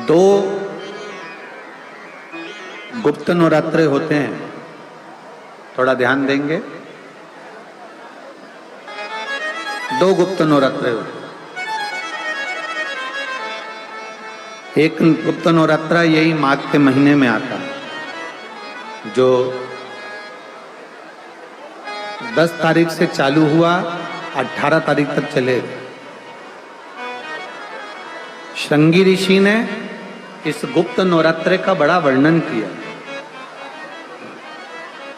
दो गुप्त नवरात्रे होते हैं, थोड़ा ध्यान देंगे। दो गुप्त नवरात्रे होते हैं। एक गुप्त नवरात्रा यही माघ के महीने में आता है, जो 10 तारीख से चालू हुआ, 18 तारीख तक चलेगा। श्रृंगी ऋषि ने इस गुप्त नवरात्रे का बड़ा वर्णन किया।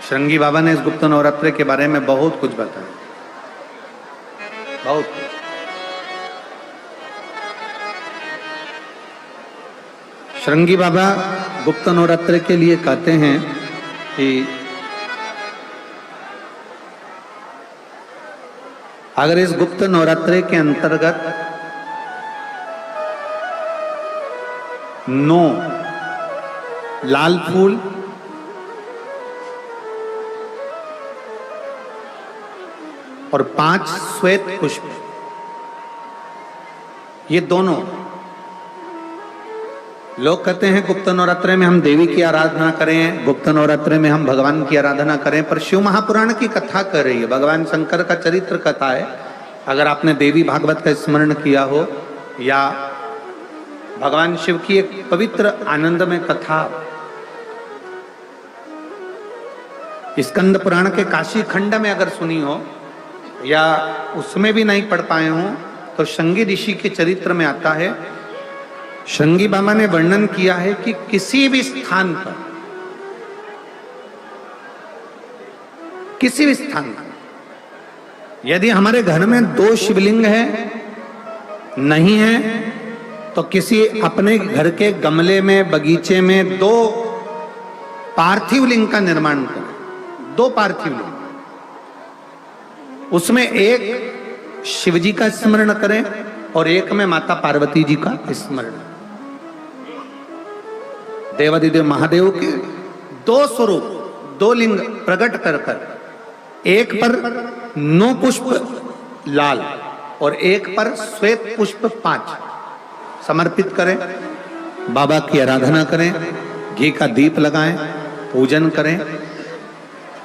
श्रृंगी बाबा ने इस गुप्त नवरात्रे के बारे में बहुत कुछ बताया, बहुत कुछ। श्रृंगी बाबा गुप्त नवरात्रे के लिए कहते हैं कि अगर इस गुप्त नवरात्रे के अंतर्गत 9 लाल फूल, और 5 श्वेत पुष्प, ये दोनों, लोग कहते हैं गुप्त नवरात्रे में हम देवी की आराधना करें, गुप्त नवरात्रे में हम भगवान की आराधना करें, पर शिव महापुराण की कथा कर रही है, भगवान शंकर का चरित्र कथा है। अगर आपने देवी भागवत का स्मरण किया हो या भगवान शिव की एक पवित्र आनंदमय कथा स्कंद पुराण के काशी खंड में अगर सुनी हो या उसमें भी नहीं पढ़ पाए हो, तो श्रृंगी ऋषि के चरित्र में आता है। श्रृंगी बाबा ने वर्णन किया है कि किसी भी स्थान पर, किसी भी स्थान पर यदि हमारे घर में 2 शिवलिंग है, नहीं है, तो किसी अपने घर के गमले में, बगीचे में 2 पार्थिव लिंग का निर्माण करें। 2 पार्थिव लिंग, उसमें एक शिव जी का स्मरण करें और एक में माता पार्वती जी का स्मरण। देवादिदेव महादेव के 2 स्वरूप, 2 लिंग प्रकट कर कर, एक पर 9 पुष्प लाल और एक पर श्वेत पुष्प 5 समर्पित करें, बाबा की आराधना करें, घी का दीप लगाएं, पूजन करें,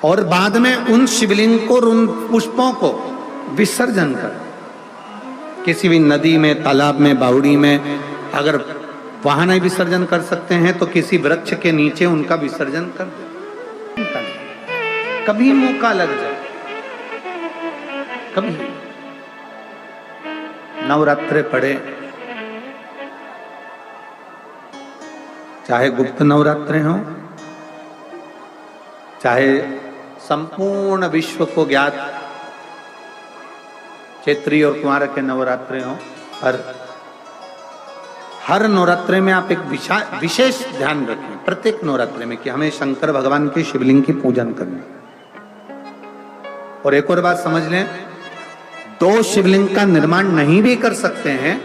और बाद में उन शिवलिंग को, उन पुष्पों को विसर्जन करें। किसी भी नदी में, तालाब में, बावड़ी में, अगर वहां नहीं विसर्जन कर सकते हैं तो किसी वृक्ष के नीचे उनका विसर्जन कर दें। कभी मौका लग जाए, कभी नवरात्रे पड़े, चाहे गुप्त नवरात्रे हो, चाहे संपूर्ण विश्व को ज्ञात चैत्री और कुंवार के नवरात्रे हो, पर हर नवरात्रे में आप एक विशेष ध्यान रखें, प्रत्येक नवरात्रे में, कि हमें शंकर भगवान के शिवलिंग की पूजन करनी। और एक और बात समझ लें, 2 शिवलिंग का निर्माण नहीं भी कर सकते हैं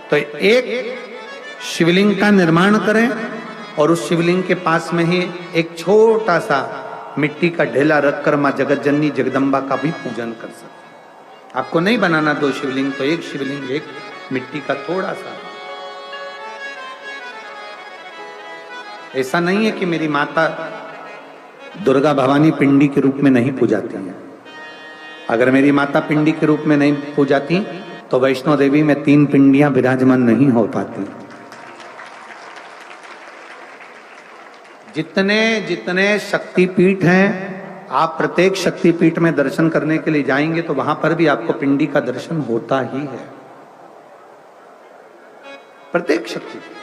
तो एक शिवलिंग का निर्माण करें और उस शिवलिंग के पास में ही एक छोटा सा मिट्टी का ढेला रखकर मां जगत जननी जगदम्बा का भी पूजन कर सकते हैं। आपको नहीं बनाना 2 शिवलिंग, तो एक शिवलिंग, एक मिट्टी का थोड़ा सा। ऐसा नहीं है कि मेरी माता दुर्गा भवानी पिंडी के रूप में नहीं पूजाती है। अगर मेरी माता पिंडी के रूप में नहीं पूजाती तो वैष्णो देवी में 3 पिंडियां विराजमान नहीं हो पाती। जितने जितने शक्तिपीठ हैं, आप प्रत्येक शक्तिपीठ में दर्शन करने के लिए जाएंगे तो वहां पर भी आपको पिंडी का दर्शन होता ही है, प्रत्येक शक्तिपीठ।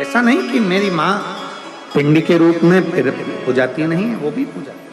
ऐसा नहीं कि मेरी मां पिंडी के रूप में पूजाती नहीं है, वो भी पूजाती है।